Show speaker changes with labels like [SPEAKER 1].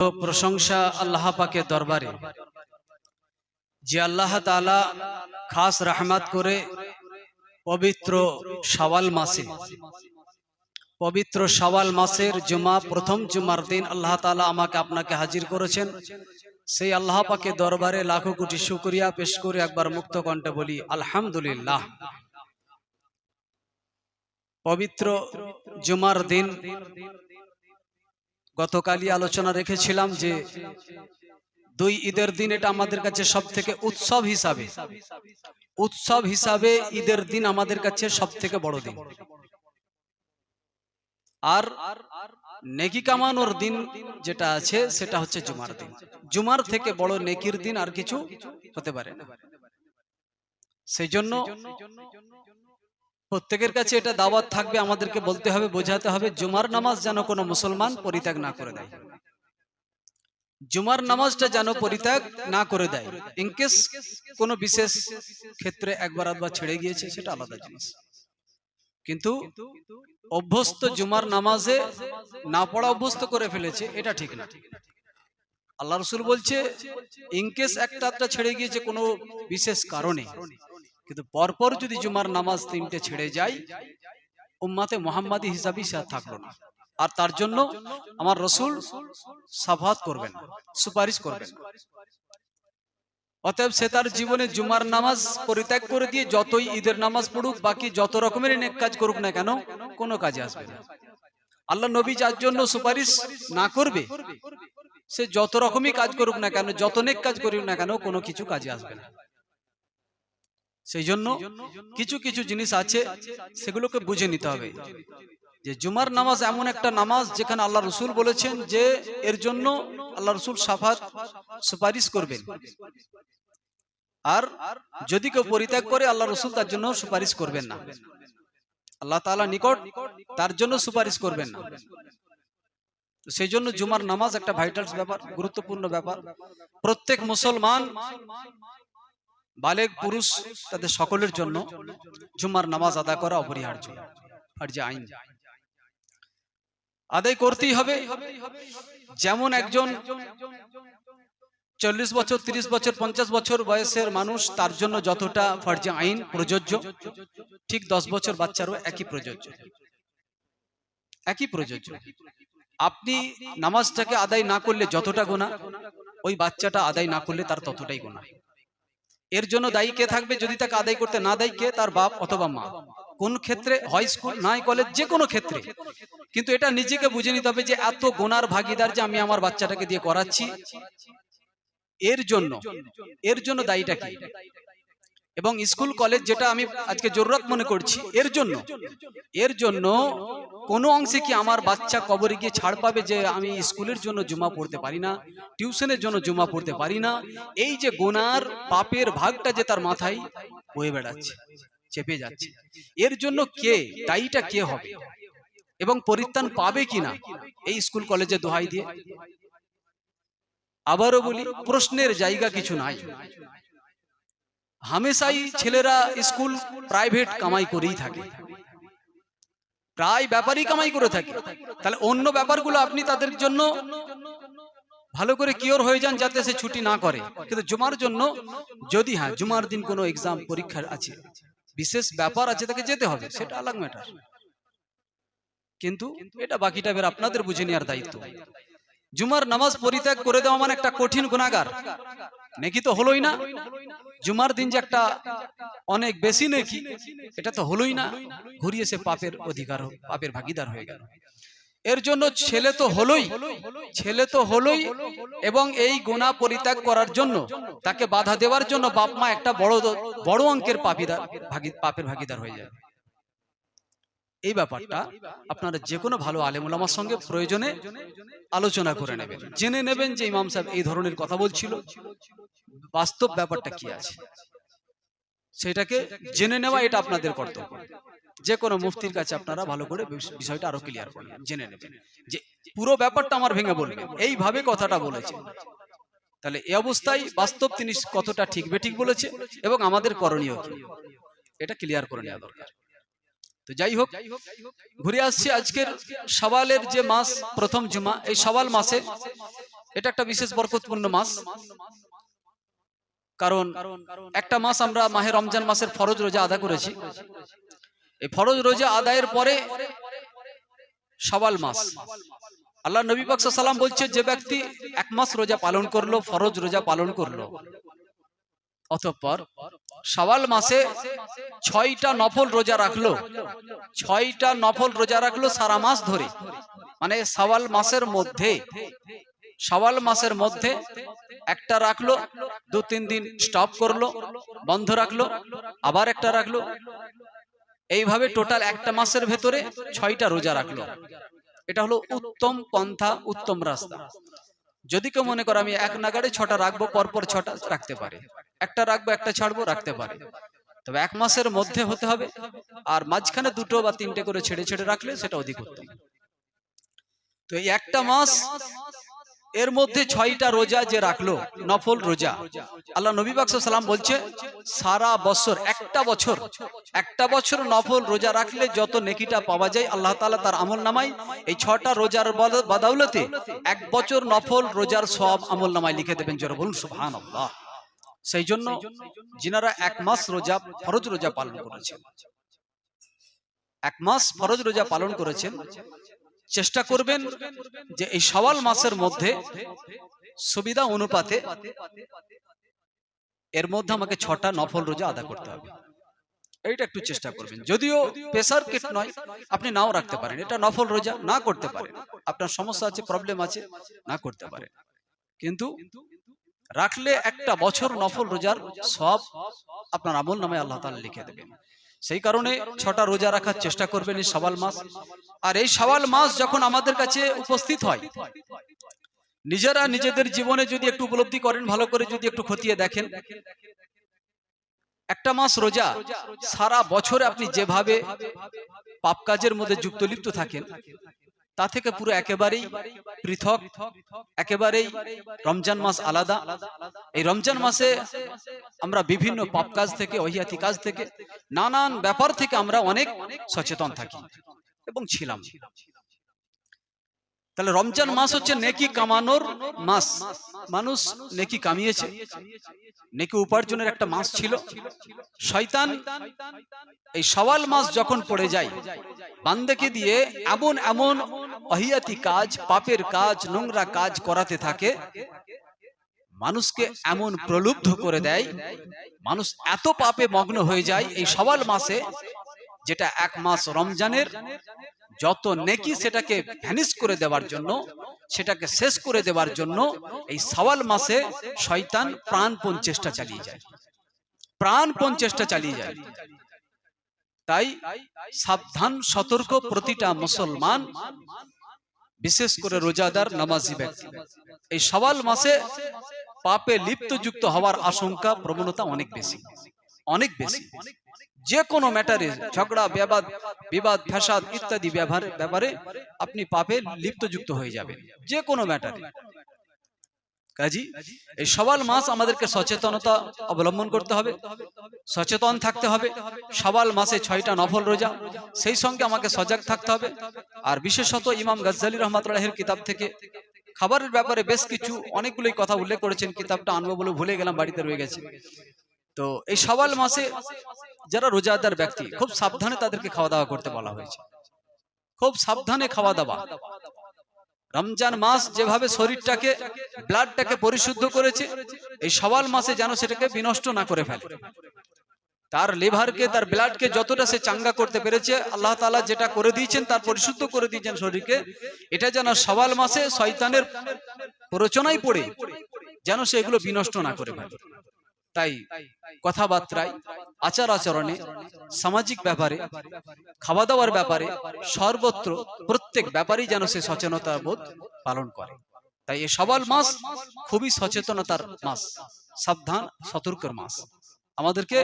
[SPEAKER 1] प्रशंसा अल्लाह पाके दरबारे जे अल्लाह ताला खास रहमत करे पवित्र शावाल मासे पवित्र शावाल मासेर जुमा प्रथम जुमार दिन अल्लाह ताला आमाके आपनाके हाजिर करेछेन। सेई अल्लाह पाके दरबारे लाखो कोटी शुक्रिया पेश करे एकबार मुक्त कण्ठे बोली आलहामदुलिल्लाह। पवित्र जुमार दिन गतकालই आलोचना रेखेছিলাম যে দুই ঈদের দিন এটা আমাদের কাছে সবথেকে উৎসব হিসাবে ঈদের দিন আমাদের কাছে সবথেকে বড় দিন। আর নেকি কামানোর দিন যেটা আছে সেটা হচ্ছে জুমার দিন। জুমার থেকে বড় নেকির দিন আর কিছু হতে পারে না। সেইজন্য প্রত্যেকের কাছে এটা দাওয়াত থাকবে, আমাদেরকে বলতে হবে, বোঝাতে হবে জুমার নামাজ যেন কোনো মুসলমান পরিত্যাগ না করে দেয়। জুমার নামাজটা যেন পরিত্যাগ না করে দেয়। ইনকেস কোনো বিশেষ ক্ষেত্রে একবার আধবার ছেড়ে গিয়েছে সেটা আলাদা জিনিস, কিন্তু অভ্যস্ত জুমার নামাজে না পড়া অভ্যস্ত করে ফেলেছে এটা ঠিক না। আল্লাহ রাসূল বলছে ইনকেস একটা আধটা ছেড়ে গিয়েছে কোনো বিশেষ কারণে, কিন্তু পরপর যদি জুমার নামাজ তিনটে ছেড়ে যায় উম্মাতে মুহাম্মাদি হিসাবে সে থাকলো না। আর তার জন্য আমার রাসূল সাফাত করবেন, সুপারিশ করবেন। অতএব সে তার জীবনে জুমার নামাজ পরিত্যাগ করে দিয়ে যতই ঈদের নামাজ পড়ুক, বাকি যত রকমের নেক কাজ করুক না কেন, কোনো কাজে আসবে না। আল্লাহ নবী যার জন্য সুপারিশ না করবে সে যত রকমই কাজ করুক না কেন, যত নেক কাজ করুক না কেন, কোনো কিছু কাজে আসবে না। সেই জন্য কিছু কিছু জিনিস আছে সেগুলোকে বুঝে নিতে হবে যে জুমার নামাজ এমন একটা নামাজ যেখানে আল্লাহ রাসূল বলেছেন যে এর জন্য আল্লাহ রাসূল সাফাত সুপারিশ করবেন। আর যদি কেউ পরিত্যাগ করে আল্লাহ রাসূল তার জন্য সুপারিশ করবেন না, আল্লাহ তাআলা নিকট তার জন্য সুপারিশ করবেন না। সেই জন্য জুমার নামাজ একটা ভাইটালস ব্যাপার, গুরুত্বপূর্ণ ব্যাপার। প্রত্যেক মুসলমান বালেগ পুরুষ তাদের সকলের জন্য জুমার নামাজ আদায় করা অপরিহার্য, ফরজে আইন আদায় করতেই হবে। যেমন একজন 40 বছর 30 বছর 50 বছর বয়সের মানুষ, তার জন্য যতটা ফরজে আইন প্রযোজ্য, ঠিক 10 বছর বাচ্চারও একই প্রযোজ্য। আপনি নামাজটাকে আদায় না করলে যতটা গুনাহ, ওই বাচ্চাটা আদায় না করলে তার ততটাই গুনাহ। এর জন্য দায়ী কে থাকবে? যদি তাকে আদায় করতে না দেয় কে? তার বাপ অথবা মা। কোন ক্ষেত্রে? হয় স্কুল নয় কলেজ, যে কোনো ক্ষেত্রে। কিন্তু এটা নিজেকে বুঝে নিতে হবে যে এত গুনার ভাগীদার যে আমি আমার বাচ্চাটাকে দিয়ে করাচ্ছি, এর জন্য দায়ীটা কি? এবং স্কুল কলেজ যেটা আমি আজকে জরুরত মনে করছি, এর জন্য কোনো অংশে কি আমার বাচ্চা কবরে গিয়ে ছাড় পাবে যে আমি স্কুলের জন্য জুমা পড়তে পারি না, টিউশনের জন্য জুমা পড়তে পারি না? এই যে গুনার পাপের ভাগটা যে তার মাথায় বয়ে বেড়াচ্ছে, চেপে যাচ্ছে, এর জন্য কে দায়ীটা কে হবে এবং পরিত্রাণ পাবে কিনা এই স্কুল কলেজে দোহাই দিয়ে? আবারও বলি, প্রশ্নের জায়গা কিছু নাই। হামেশাই ছেলেরা স্কুল প্রাইভেট কামাই করেই থাকে, প্রায় ব্যাপারই কামাই করে থাকে। তাহলে অন্য ব্যাপারগুলো আপনি তাদের জন্য ভালো করে কিওর হয়ে যান যাতে সে ছুটি না করে। কিন্তু জুমার জন্য যদি জুমার দিন কোনো এক্সাম পরীক্ষা আছে, বিশেষ ব্যাপার আছে, তাকে যেতে হবে, সেটা আলাদা ম্যাটার। কিন্তু এটা বাকিটা বের আপনাদের বুঝে নেওয়ার দায়িত্ব। জুমার নামাজ পরিত্যাগ করে দেওয়া মানে একটা কঠিন গুনাহগার। নেকি তো হলোই না। জুমার দিন যে একটা অনেক বেশি নেকি, এটা তো হলোই না। ঘুরিয়ে সে পাপের ভাগীদার হয়ে গেল। এর জন্য ছেলে তো হলোই এবং এই গুনাহ পরিত্যাগ করার জন্য তাকে বাধা দেওয়ার জন্য বাপ মা একটা বড় অঙ্কের পাপের ভাগীদার হয়ে যায়। এই ব্যাপারটা আপনারা যে কোনো ভালো আলেম ওলামার সঙ্গে প্রয়োজনে আলোচনা করে নেবেন, জেনে নেবেন যে ইমাম সাহেব এই ধরনের কথা বলছিল, বাস্তব ব্যাপারটা কি আছে সেটাকে জেনে নেওয়া এটা আপনাদের কর্তব্য। যে কোনো মুফতির কাছে আপনারা ভালো করে বিষয়টা আরো ক্লিয়ার করবেন, জেনে নেবেন যে পুরো ব্যাপারটা আমার ভেঙে বলবেন, এইভাবে কথাটা বলেছে। তাহলে এই অবস্থায় বাস্তব তিনি কতটা ঠিক বেঠিক বলেছে এবং আমাদের করণীয় কি, এটা ক্লিয়ার করে নেওয়া দরকার। তো যাই হোক, ঘুরে আসছি আজকের শাওয়ালের যে মাস, প্রথম জুমা। এই শাওয়াল মাসে এটা একটা বিশেষ বরকতপূর্ণ মাস। কারণ একটা মাস আমরা মাহে রমজান মাসের ফরজ রোজা আদা করেছি। এই ফরজ রোজা আদায়ের পরে শাওয়াল মাস, আল্লাহ নবী পাক সাল্লাল্লাহু আলাইহি ওয়াসাল্লাম বলছে যে ব্যক্তি এক মাস রোজা পালন করলো, ফরজ রোজা পালন করলো, অতঃপর শাওয়াল মাসে 6টা নফল রোজা রাখলো, 6টা নফল রোজা রাখলো সারা মাস ধরে। মানে শাওয়াল মাসের মধ্যে একটা রাখলো, 2-3 দিন স্টপ করলো, বন্ধ রাখলো, আবার একটা রাখলো, এইভাবে টোটাল একটা মাসের ভেতরে 6টা রোজা রাখলো। এটা হলো উত্তম পন্থা, উত্তম রাস্তা। যদি কেউ মনে করে আমি এক নাগাড়ে 6টা রাখবো, পরপর 6টা রাখতে পারে, একটা রাখবো একটা ছাড়বো, রাখতে পারে, তবে এক মাসের মধ্যে হতে হবে। আর মাঝখানে 2টো বা 3টে করে ছেড়ে ছেড়ে রাখলে সেটা অধিক উত্তম। তো এই একটা মাস এর মধ্যে 6টা রোজা যে রাখলো নফল রোজা, আল্লাহ নবী পাক সাল্লাল্লাহু আলাইহি ওয়াসাল্লাম বলছে সারা বছর একটা বছর নফল রোজা রাখলে যত নেকিটা পাওয়া যায় আল্লাহ তাআলা তার আমলনামায় এই 6টা রোজার বদৌলতে 1 বছর নফল রোজার সব আমলনামায় লিখে দেবেন। জোরে বলুন সুবহানাল্লাহ। সেই জন্য যিনারা 1 মাস রোজা ফরজ রোজা পালন করেছেন, 1 মাস ফরজ রোজা পালন করেছেন, চেষ্টা করবেন যে এই শাওয়াল মাসের মধ্যে সুবিধা অনুপাতে এর মধ্যে আমাকে 6টা নফল রোজা আদা করতে হবে, এইটা একটু চেষ্টা করবেন। যদিও প্রেসার কিট নয়, আপনি নাও রাখতে পারেন, এটা নফল রোজা, না করতে পারেন, আপনার সমস্যা আছে, প্রবলেম আছে, না করতে পারেন, কিন্তু রাখলে একটা বছর নফল রোজার সব আপনার আমলনামায় আল্লাহ তাআলা লিখে দেবেন। সেই কারণে 6টা রোজা রাখার চেষ্টা করবেন এই শাওয়াল মাস। আর এই শাওয়াল মাস যখন আমাদের কাছে উপস্থিত হয়, নিজেরা নিজেদের জীবনে যদি একটু উপলব্ধি করেন, ভালো করে যদি একটু খতিয়ে দেখেন, একটা মাস রোজা সারা বছরে আপনি যেভাবে পাপ কাজের মধ্যে যুক্ত লিপ্ত থাকেন তা থেকে পুরো একেবারেই পৃথক, একেবারেই রমজান মাস আলাদা। এই রমজান মাসে আমরা বিভিন্ন পাপ কাজ থেকে, ওহিয়াতি কাজ থেকে, নানান ব্যাপার থেকে আমরা অনেক সচেতন থাকি এবং ছিলাম। তাহলে রমজান মাস হচ্ছে নেকি কামানোর মাস। মানুষ নেকি কামিয়েছে, নেকি উপার্জনের একটা মাস ছিল। শয়তান এই শাওয়াল মাস যখন পড়ে যায়, বান্দাকে দিয়ে এমন এমন ওহিয়াতি কাজ, পাপের কাজ, নোংরা কাজ করাতে থাকে, মানুষকে এমন প্রলুব্ধ করে দেয়, মানুষ এত পাপে মগ্ন হয়ে যায় এই শাওয়াল মাসে, যেটা 1 মাস রমজানের যত নেকি সেটাকে ভ্যানিশ করে দেওয়ার জন্য, সেটাকে শেষ করে দেওয়ার জন্য এই শাওয়াল মাসে শয়তান প্রাণপণ চেষ্টা চালিয়ে যায়। তাই সাবধান, সতর্ক প্রতিটা মুসলমান, বিশেষ করে রোজাদার নামাজি ব্যক্তি, এই শাওয়াল মাসে পাপে লিপ্তযুক্ত হওয়ার আশঙ্কা, প্রবণতা অনেক বেশি। যে কোনো ম্যাটারে ঝগড়া, বিবাদ, ফ্যাসাদ ইত্যাদি ব্যাপারে আপনি পাপে লিপ্তযুক্ত হয়ে যাবেন, যে কোনো ম্যাটারে। কাজী এই শাওয়াল মাস আমাদেরকে সচেতনতা অবলম্বন করতে হবে, সচেতন থাকতে হবে। শাওয়াল মাসে 6টা নফল রোজা, সেই সঙ্গে আমাকে সজাগ থাকতে হবে। আর বিশেষত ইমাম গাজ্জালী রাহমাতুল্লাহির কিতাব থেকে খাবারের ব্যাপারে বেশ কিছু অনেকগুলোই কথা উল্লেখ করেছেন। কিতাবটা আনবো বলে ভুলে গেলাম, বাড়িতে রয়ে গেছে। তো এই শাওয়াল মাসে যারা রোজাদার ব্যক্তি, খুব সাবধানে তাদেরকে খাওয়া দাওয়া করতে বলা হয়েছে, খুব সাবধানে খাওয়া দাওয়া। রমজান মাস যেভাবে শরীরটাকে, ব্লাডটাকে পরিশুদ্ধ করেছে, এই শাওয়াল মাসে যেন সেটাকে বিনষ্ট না করে ফেলে। তার লিভারকে, তার ব্লাডকে যতটা সে চাঙ্গা করতে পেরেছে, আল্লাহ তাআলা যেটা করে দিয়েছেন, তার পরিশুদ্ধ করে দিয়েছেন শরীরকে, এটা যেন শাওয়াল মাসে শয়তানের প্ররোচনায় পড়ে যেন সে এগুলো বিনষ্ট না করে ফেলে। তাই কথাবার্তায়, আচার আচরণে, সামাজিক ব্যাপারে, খাওয়া দাওয়ার ব্যাপারে, সর্বত্র প্রত্যেক ব্যাপারেই যেন সে সচেতনতা বোধ পালন করে। তাই এই শাওয়াল মাস খুবই সচেতনতার মাস, সাবধান সতর্কের মাস। আমাদেরকে